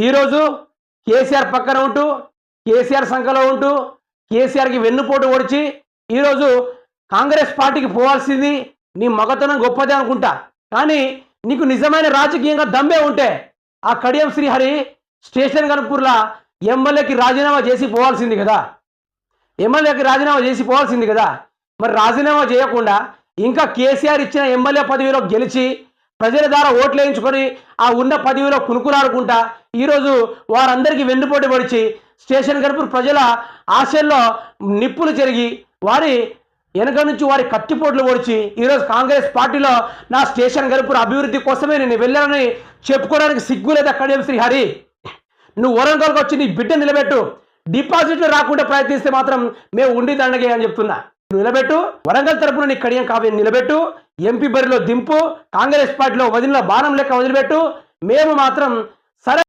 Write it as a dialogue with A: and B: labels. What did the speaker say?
A: ఈరోజు కేసీఆర్ పక్కన ఉంటూ కేసీఆర్ సంఖలో ఉంటూ కేసీఆర్కి వెన్నుపోటు ఓడిచి ఈరోజు కాంగ్రెస్ పార్టీకి పోవాల్సింది నీ మగతనం గొప్పదే అనుకుంటా. కానీ నీకు నిజమైన రాజకీయంగా దమ్మే ఉంటే ఆ కడియం శ్రీహరి స్టేషన్ కనుపూర్లా ఎమ్మెల్యేకి రాజీనామా చేసి పోవాల్సింది కదా. మరి రాజీనామా చేయకుండా ఇంకా కేసీఆర్ ఇచ్చిన ఎమ్మెల్యే పదవిలో గెలిచి ప్రజల ద్వారా ఓట్లు వేయించుకొని ఆ ఉన్న పదవిలో కునుకులాడుకుంటా ఈరోజు వారందరికీ వెన్నుపోటు పడిచి స్టేషన్ గనుపూర్ ప్రజల ఆశల్లో నిప్పులు చెరిగి వారి వెనక నుంచి వారి కత్తిపోట్లు పొడిచి ఈరోజు కాంగ్రెస్ పార్టీలో నా స్టేషన్ గనుపూర్ అభివృద్ధి కోసమే నేను వెళ్ళానని చెప్పుకోవడానికి సిగ్గులేదా కడియం శ్రీహరి? నువ్వు వరంగల్కి వచ్చి నీ బిడ్డ నిలబెట్టు. డిపాజిట్లు రాకుండా ప్రయత్నిస్తే మాత్రం మేము ఉండి దండగే అని చెప్తున్నా. నిలబెట్టు, వరంగల్ తరపున నీ కడియం కావ్యం నిలబెట్టు, ఎంపీ బరిలో దింపు, కాంగ్రెస్ పార్టీలో వదిలిన బాణం లెక్క వదిలిపెట్టు. మేము మాత్రం